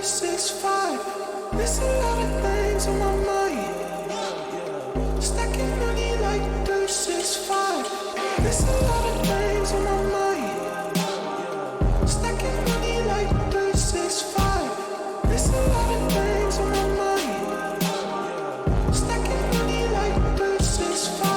365. There's a lot of things on my mind. Stacking money like 365. There's a lot of things on my mind. Stacking money like 365. There's a lot of things on my mind. Stacking money like 365.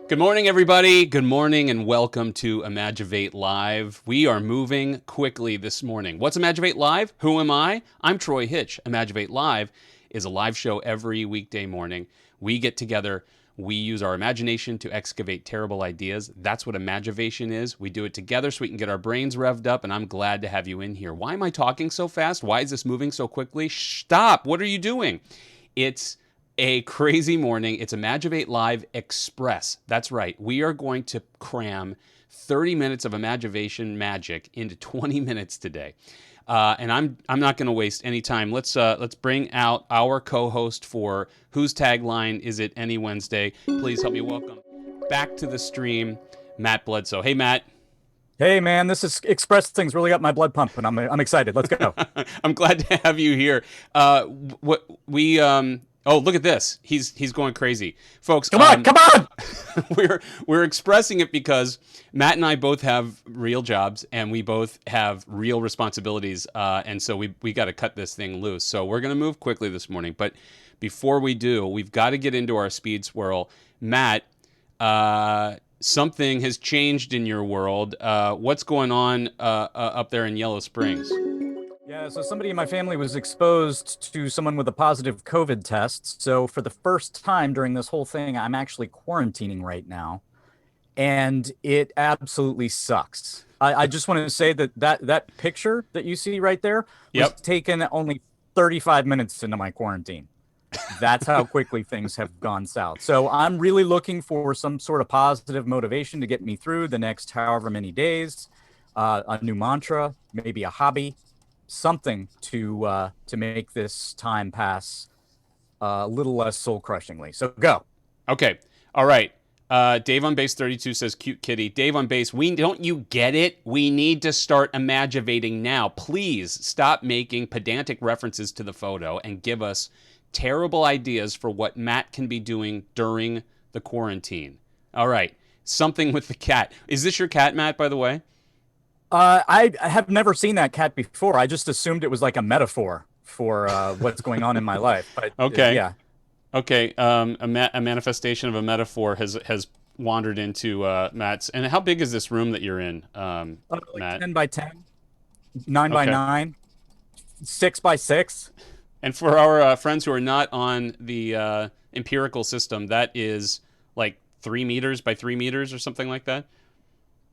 Good morning, everybody. Good morning, and welcome to Imagivate Live. We are moving quickly this morning. What's Imagivate Live? Who am I? I'm Troy Hitch. Imagivate Live is a live show every weekday morning. We get together. We use our imagination to excavate terrible ideas. That's what Imagivation is. We do it together so we can get our brains revved up, and I'm glad to have you in here. Why am I talking so fast? Why is this moving so quickly? Stop. What are you doing? It's a crazy morning. It's Imagivate Live Express. That's right. We are going to cram 30 minutes of Imagivation magic into 20 minutes today. And I'm not going to waste any time. Let's bring out our co-host for Whose Tagline Is It Any Wednesday. Please help me welcome back to the stream, Matt Bledsoe. Hey, Matt. Hey man, this is Express things really up my blood pump, and I'm excited. Let's go. I'm glad to have you here. What we Oh, look at this. He's going crazy, folks. Come on, come on! We're expressing it because Matt and I both have real jobs and we both have real responsibilities, and so we got to cut this thing loose. So we're gonna move quickly this morning, but before we do, we've got to get into our speed swirl. Matt, something has changed in your world. What's going on up there in Yellow Springs? Yeah, so somebody in my family was exposed to someone with a positive COVID test. So for the first time during this whole thing, I'm actually quarantining right now, and it absolutely sucks. I just want to say that picture that you see right there was Yep. taken only 35 minutes into my quarantine. That's how quickly things have gone south. So I'm really looking for some sort of positive motivation to get me through the next however many days. A new mantra, maybe a hobby, something to make this time pass a little less soul crushingly. So go. Okay. All right. Dave on base 32 says cute kitty. Dave on base, we don't you get it? We need to start imagivating now. Please stop making pedantic references to the photo and give us terrible ideas for what Matt can be doing during the quarantine. All right. Something with the cat. Is this your cat, Matt, by the way? I have never seen that cat before. I just assumed it was like a metaphor for what's going on in my life. But Okay. yeah, Okay. A manifestation of a metaphor has wandered into Matt's. And how big is this room that you're in, like Matt? 10 by 10, 9 by Okay. 9, 6 by 6. And for our friends who are not on the empirical system, that is like 3 meters by 3 meters or something like that.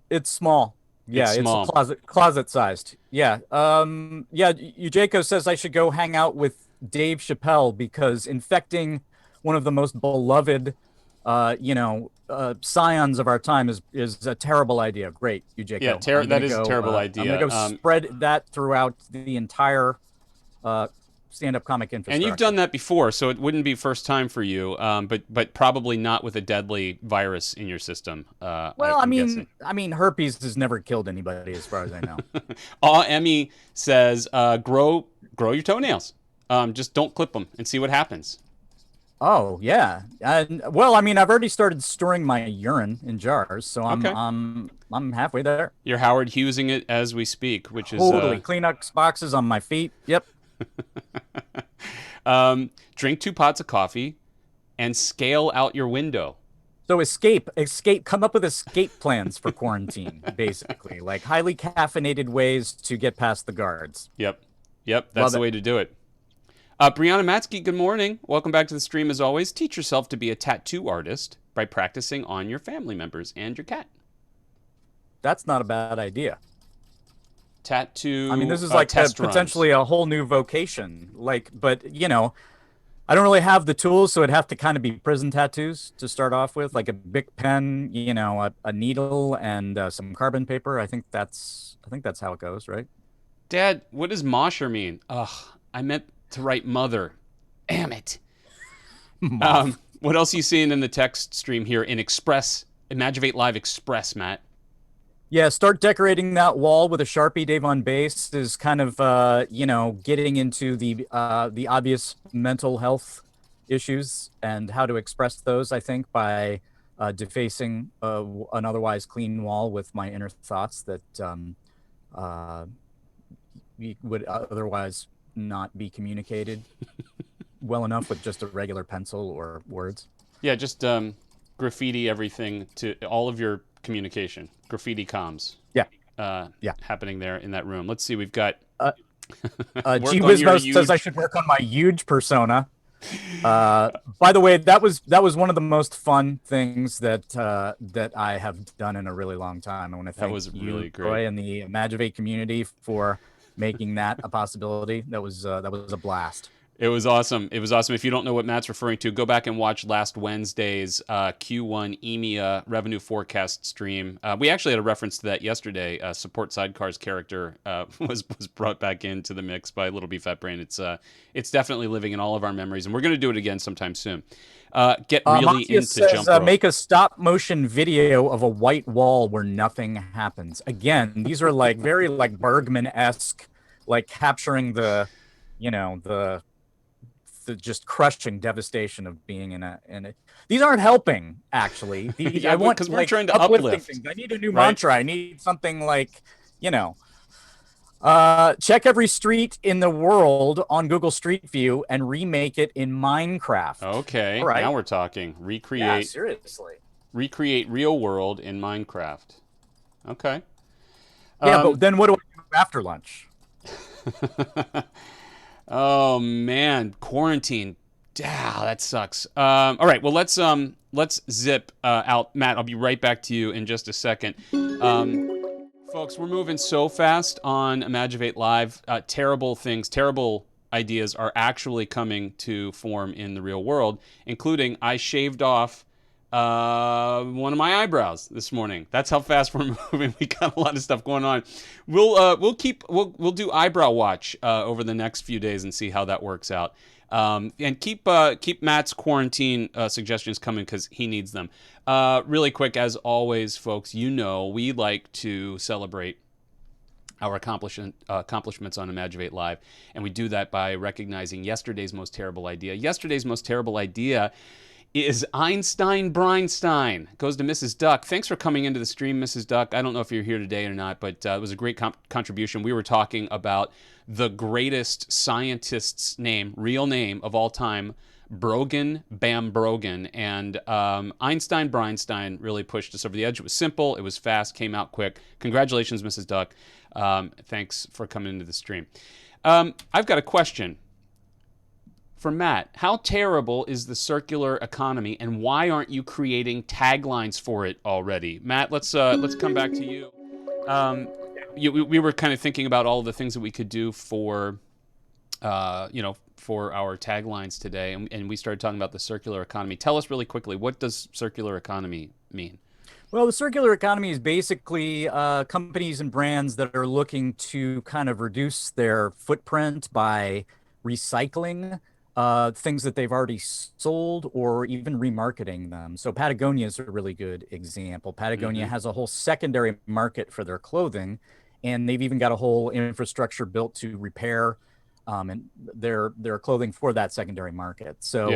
It's small. It's Yeah, it's a small. closet sized. Yeah. Yeah, Ujako says I should go hang out with Dave Chappelle because infecting one of the most beloved scions of our time is a terrible idea. Great, Yeah, Ujako. I'm that gonna is a go terrible I'm gonna idea. go spread that throughout the entire uh stand-up comic And you've done infrastructure. that before, so it wouldn't be first time for you. But probably not with a deadly virus in your system. Well, I'm guessing. I mean herpes has never killed anybody as far as I know. Emmy says, grow your toenails. Just don't clip them and see what happens. Oh yeah, and well, I mean, I've already started storing my urine in jars, so Okay. I'm halfway there. You're Howard Hughesing it as we speak, which is Totally, Kleenex boxes on my feet. Yep. drink 2 pots of coffee and scale out your window. So escape. Come up with escape plans for quarantine, basically, like highly caffeinated ways to get past the guards. Yep. Yep. That's Love the it. way to do it. Brianna Matsky, good morning. Welcome back to the stream as always. Teach yourself to be a tattoo artist by practicing on your family members and your cat. That's not a bad idea. I mean, Tattoo this is like test runs. potentially a whole new vocation. Like, but I don't really have the tools, so it'd have to kind of be prison tattoos to start off with, like a big pen, a needle, and some carbon paper. I think that's how it goes, right? Dad, what does mosher mean? Ugh, I meant to write mother. Damn it. Moth. What else are you seeing in the text stream here in Express, Imagivate Live Express, Matt? Yeah, start decorating that wall with a Sharpie. Dave on base is kind of getting into the obvious mental health issues and how to express those. I think by defacing an otherwise clean wall with my inner thoughts that uh, would otherwise not be communicated well enough with just a regular pencil or words. Yeah, just graffiti everything to all of your communication. Graffiti comms Yeah, yeah. happening there in that room. Let's see. We've got Uh, work G on your Wismo says I huge. should work on my huge persona. By the way, that was one of the most fun things that I have done in a really long time. I want to That thank was you, really great. Troy, and the Imagivate community for making that a possibility. That was a blast. It was awesome. It was awesome. If you don't know what Matt's referring to, go back and watch last Wednesday's Q1 EMEA revenue forecast stream. We actually had a reference to that yesterday. Support Sidecar's character was brought back into the mix by Little B Fat Brain. It's definitely living in all of our memories, and we're going to do it again sometime soon. Get really Matthias into says jump rope. make a stop motion video of a white wall where nothing happens. Again, these are like very like Bergman-esque, like capturing the, you know, the just crushing devastation of being in a these aren't helping actually. Yeah, I want because we're like trying to uplifting uplift, things. I need a new right? mantra. I need something like, you know, check every street in the world on Google Street View and remake it in Minecraft. All Okay, right. now we're talking. Yeah, seriously. Recreate real world in Minecraft. Okay. Yeah, but then what do I do after lunch? Oh man, quarantine. Yeah, that sucks. All right, well let's zip out. Matt, I'll be right back to you in just a second. Folks, we're moving so fast on Imagivate Live. Terrible things, terrible ideas are actually coming to form in the real world, including I shaved off one of my eyebrows this morning. That's how fast we're moving. We got a lot of stuff going on. We'll do eyebrow watch over the next few days and see how that works out. And keep Matt's quarantine suggestions coming because he needs them. Really quick, as always, folks, you know we like to celebrate our accomplishments on Imagivate Live, and we do that by recognizing yesterday's most terrible idea. Yesterday's most terrible idea is Einstein Breinstein. Goes to Mrs. Duck. Thanks for coming into the stream, Mrs. Duck. I don't know if you're here today or not, but it was a great contribution. We were talking about the greatest scientist's name, real name of all time, Brogan Bam Brogan. And Einstein Breinstein really pushed us over the edge. It was simple. It was fast. Came out quick. Congratulations, Mrs. Duck. Thanks for coming into the stream. I've got a question for Matt. How terrible is the circular economy, and why aren't you creating taglines for it already? Matt, let's come back to you. We were kind of thinking about all the things that we could do for, for our taglines today, and we started talking about the circular economy. Tell us really quickly, what does circular economy mean? Well, the circular economy is basically companies and brands that are looking to kind of reduce their footprint by recycling things that they've already sold or even remarketing them. So Patagonia is a really good example. Patagonia has a whole secondary market for their clothing, and they've even got a whole infrastructure built to repair and their clothing for that secondary market. So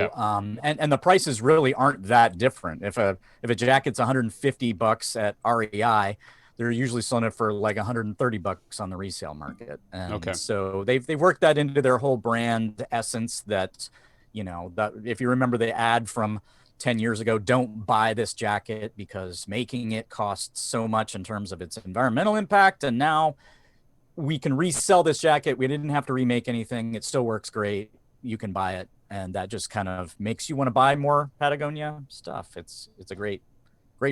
and the prices really aren't that different. If a jacket's $150 at REI, they're usually selling it for like $130 on the resale market. And so they've worked that into their whole brand essence that, that if you remember the ad from 10 years ago, don't buy this jacket because making it costs so much in terms of its environmental impact. And now we can resell this jacket. We didn't have to remake anything. It still works great. You can buy it. And that just kind of makes you want to buy more Patagonia stuff. It's a great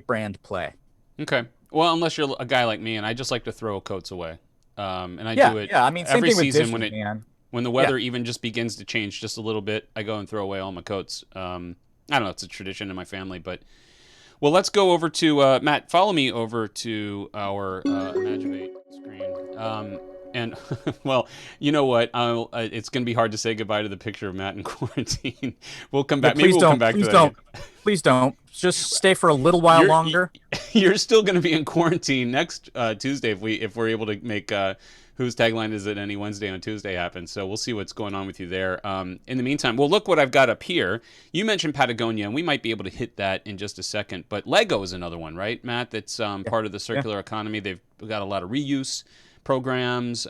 brand play. Okay. Well, unless you're a guy like me, and I just like to throw coats away, and I do it. Yeah, I mean, same every thing with season Disney, when the weather even just begins to change just a little bit, I go and throw away all my coats. I don't know, it's a tradition in my family, but well, let's go over to Matt. Follow me over to our Imagivate screen. And well, you know what? It's going to be hard to say goodbye to the picture of Matt in quarantine. We'll come back. Maybe we'll come back to that. Please don't. Just stay for a little while longer. You're still going to be in quarantine next Tuesday if we're able to make whose tagline is it any Wednesday on Tuesday happen. So we'll see what's going on with you there. In the meantime, well, look what I've got up here. You mentioned Patagonia, and we might be able to hit that in just a second. But Lego is another one, right, Matt? That's part of the circular economy. They've got a lot of reuse programs.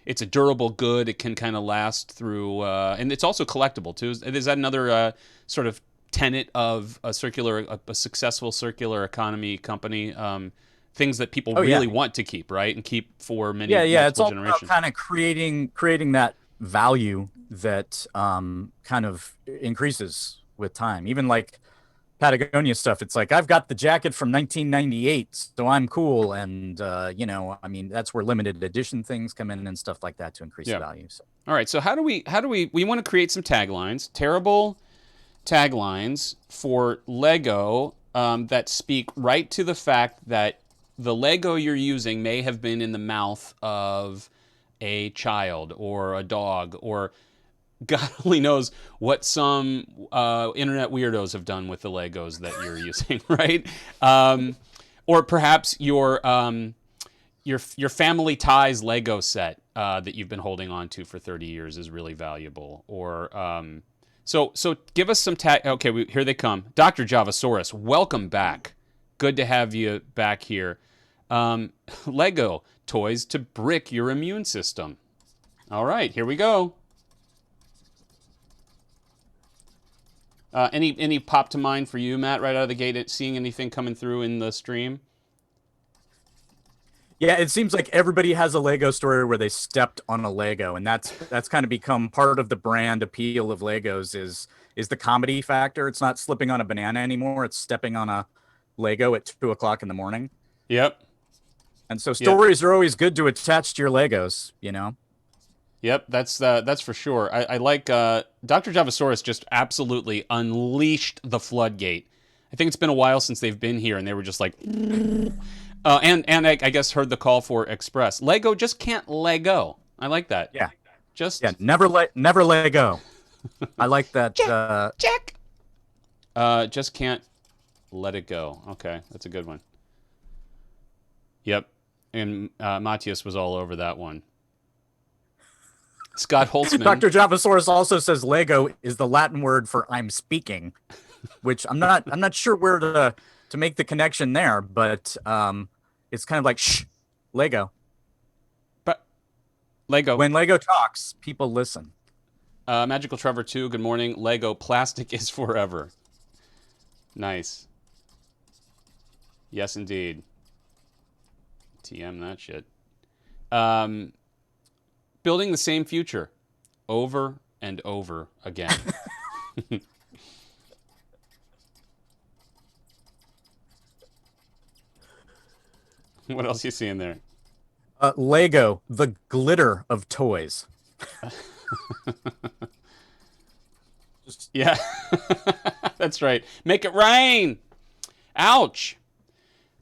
It's a durable good. It can kind of last through, and it's also collectible too. Is that another sort of tenet of a successful circular economy company. Things that people really want to keep, right, and keep for many It's multiple all about generations. kind of creating that value that kind of increases with time. Even like Patagonia stuff, it's like I've got the jacket from 1998, so I'm cool, and I mean that's where limited edition things come in and stuff like that to increase Yeah. value. So. All right. So how do we want to create some taglines? Terrible taglines for Lego that speak right to the fact that the Lego you're using may have been in the mouth of a child or a dog, or God only knows what some internet weirdos have done with the Legos that you're using, right? Or perhaps your family ties Lego set that you've been holding on to for 30 years is really valuable. Or so give us some okay, here they come. Dr. Javasaurus, welcome back. Good to have you back here. Lego toys to brick your immune system. All right, here we go. Any pop to mind for you, Matt, right out of the gate, seeing anything coming through in the stream? Yeah, it seems like everybody has a Lego story where they stepped on a Lego, and that's kind of become part of the brand appeal of Legos is the comedy factor. It's not slipping on a banana anymore; it's stepping on a Lego at 2 o'clock in the morning. Yep. And so stories are always good to attach to your Legos, Yep, that's for sure. I like Dr. Javasaurus just absolutely unleashed the floodgate. I think it's been a while since they've been here, and they were just like, and I guess heard the call for Express. Lego just can't Lego. I like that. Yeah, never let go. I like that. Check. Just can't let it go. Okay, that's a good one. Yep, and Matthias was all over that one. Scott Holtzman. Dr. Javasaurus also says Lego is the Latin word for "I'm speaking," which I'm not sure where to make the connection there, but it's kind of like shh, Lego. But Lego. When Lego talks, people listen. Magical Trevor 2, good morning. Lego, plastic is forever. Nice. Yes, indeed. TM that shit. Building the same future over and over again. What else you seeing there? Lego, the glitter of toys. Yeah, that's right. Make it rain. Ouch.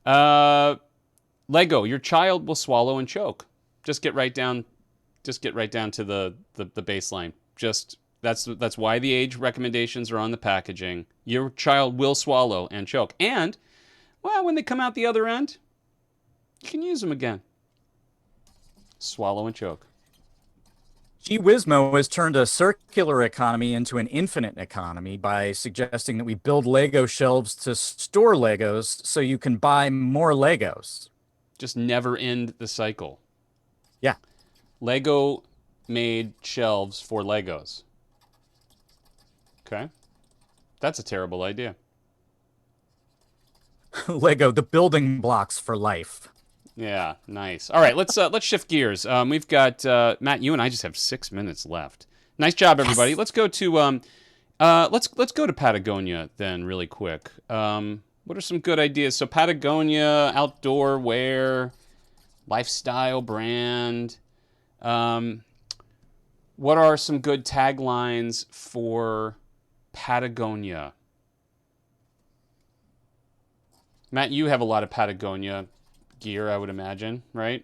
Lego, your child will swallow and choke. Just get right down to the baseline. That's why the age recommendations are on the packaging. Your child will swallow and choke. And, well, when they come out the other end, you can use them again. Swallow and choke. Gee Whizmo has turned a circular economy into an infinite economy by suggesting that we build Lego shelves to store Legos so you can buy more Legos. Just never end the cycle. Yeah. Lego made shelves for Legos. Okay. That's a terrible idea. Lego, the building blocks for life. Yeah, nice. All right, let's shift gears. We've got Matt. You and I just have 6 minutes left. Nice job, everybody. Yes. Let's go to let's go to Patagonia then, really quick. What are some good ideas? So Patagonia, outdoor wear, lifestyle brand. What are some good taglines for Patagonia? Matt, you have a lot of Patagonia gear, I would imagine, right?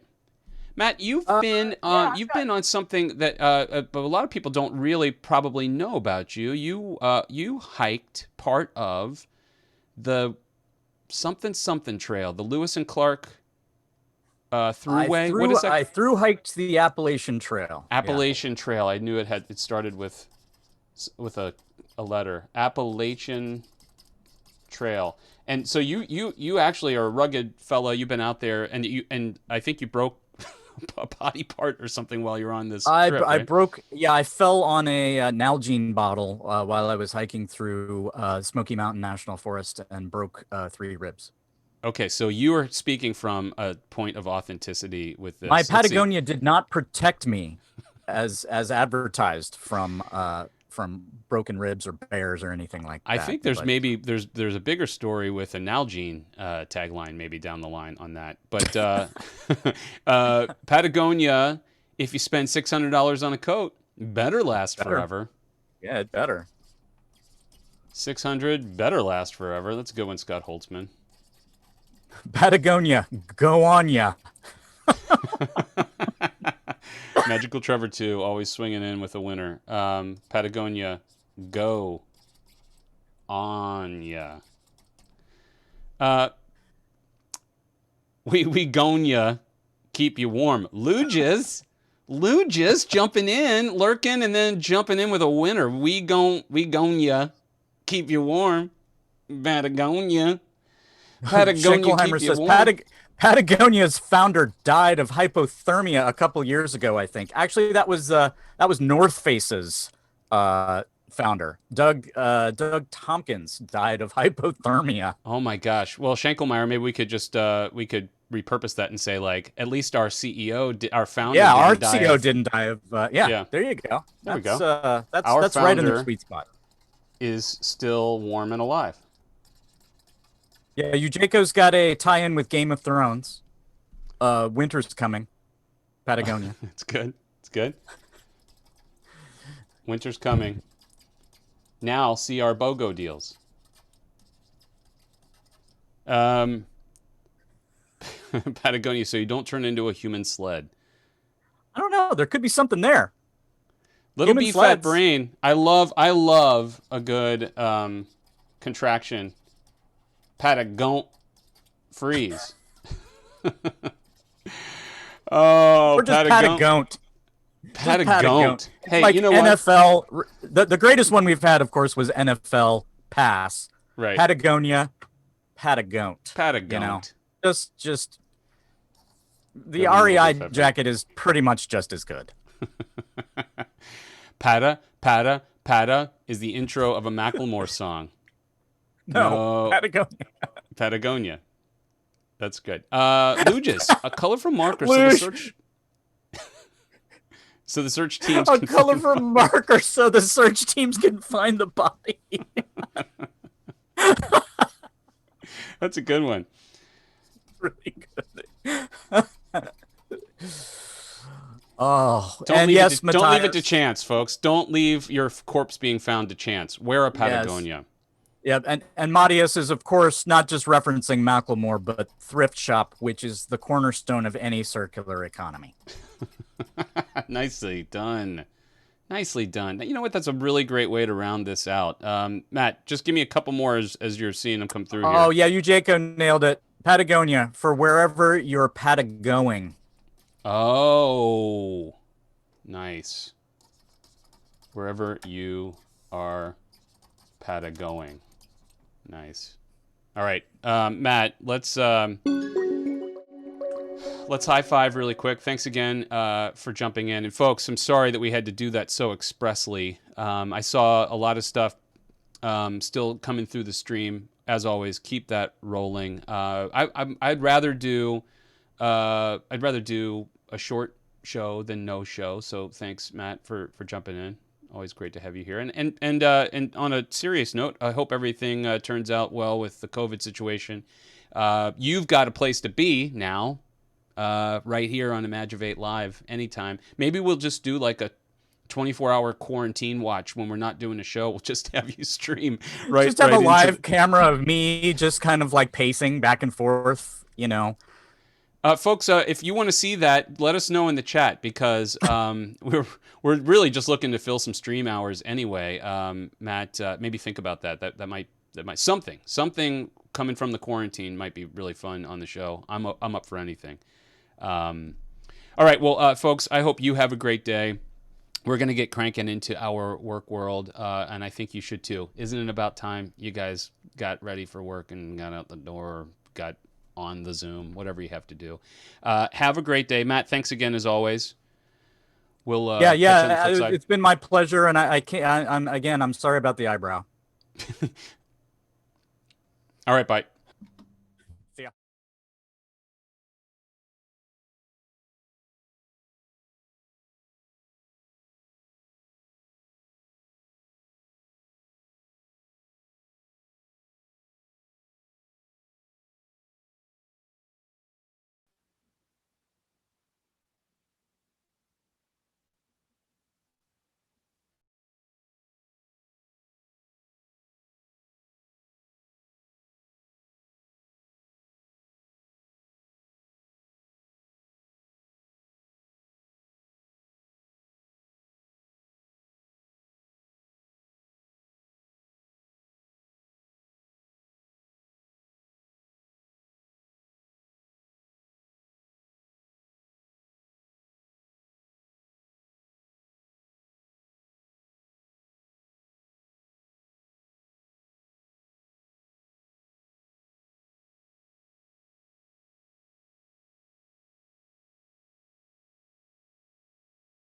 Matt, you've been on something that a lot of people don't really probably know about you. You hiked part of the something trail, the Lewis and Clark thruway. What is that? I thru hiked the Appalachian Trail. Appalachian Trail. I knew it started with a letter. Appalachian Trail. And so you actually are a rugged fella. You've been out there, and I think you broke a body part or something while you're on this I trip, I right? broke. Yeah, I fell on a Nalgene bottle while I was hiking through Smoky Mountain National Forest and broke 3 ribs. Okay, so you are speaking from a point of authenticity with My this. Let's see. Patagonia did not protect me as advertised from broken ribs or bears or anything like I that. think there's But maybe there's a bigger story with a Nalgene tagline maybe down the line on that. But Patagonia, if you spend $600 on a coat, better last better, forever. yeah, it better. 600 better last forever. That's a good one, Scott Holtzman. Patagonia, go on ya. Magical Trevor 2, always swinging in with a winner. Patagonia, go on ya. Uh, we gonya, keep you warm. Luges jumping in, lurking, and then jumping in with a winner. We gonya, keep you warm. Patagonia. Patagonia, Schenkelheimer keep you says warm. Patagonia's founder died of hypothermia a couple years ago. I think actually that was North Face's founder, Doug Tompkins, died of hypothermia. Oh my gosh. Well, Schenkelmeyer, maybe we could repurpose that and say like at least our CEO, our founder, Yeah, our didn't die CEO of. didn't die of. Yeah, Yeah, there you go. there we go. Our That's right in the founder sweet spot. is still warm and alive. Yeah, Eugeco's got a tie-in with Game of Thrones. Winter's coming. Patagonia. It's good. It's good. Winter's coming. Now see our BOGO deals. Patagonia, so you don't turn into a human sled. I don't know. There could be something there. Little Human B fat sleds. brain. I love a good contraction. Patagon freeze. Oh, Or just Patagont. Patagont. Hey, Like you know what? NFL. The greatest one we've had, of course, was NFL pass. Right. Patagonia, Patagont. Patagont. You know, just the Good one, REI Pepper. jacket is pretty much just as good. Pata is the intro of a Macklemore song. No, Patagonia. Patagonia. That's good. Luges, a colorful marker. Luge. So the search teams. A colorful marker so the search teams can find the body. That's a good one. Really good. Oh, Don't and leave yes, don't leave it to Matthias. chance, folks. Don't leave your corpse being found to chance. Wear a Patagonia. Yeah, and Matthias is, of course, not just referencing Macklemore, but thrift shop, which is the cornerstone of any circular economy. Nicely done. Nicely done. You know what? That's a really great way to round this out. Matt, just give me a couple more as you're seeing them come through here. Oh, yeah, Jaco nailed it. Patagonia, for wherever you're Patagoing. Oh, nice. Wherever you are Patagoing. Nice. All right, Matt, let's high five really quick. Thanks again for jumping in. And folks, I'm sorry that we had to do that so expressly. I saw a lot of stuff still coming through the stream. As always, keep that rolling. I'd rather do a short show than no show. So thanks, Matt, for jumping in. Always great to have you here. And on a serious note, I hope everything turns out well with the COVID situation. You've got a place to be now, right here on Imagivate Live anytime. Maybe we'll just do like a 24-hour quarantine watch when we're not doing a show. We'll just have you stream right. Just have right a live into... camera of me just kind of like pacing back and forth, you know. Folks, if you want to see that, let us know in the chat because we're really just looking to fill some stream hours anyway. Matt, maybe think about that. That might something coming from the quarantine might be really fun on the show. I'm up for anything. All right, well, folks, I hope you have a great day. We're gonna get cranking into our work world, and I think you should too. Isn't it about time you guys got ready for work and got out the door, got on the Zoom, whatever you have to do. Have a great day, Matt. Thanks again as always. We'll catch you on the flip side. It's been my pleasure, and I can't. I'm sorry about the eyebrow. All right, bye.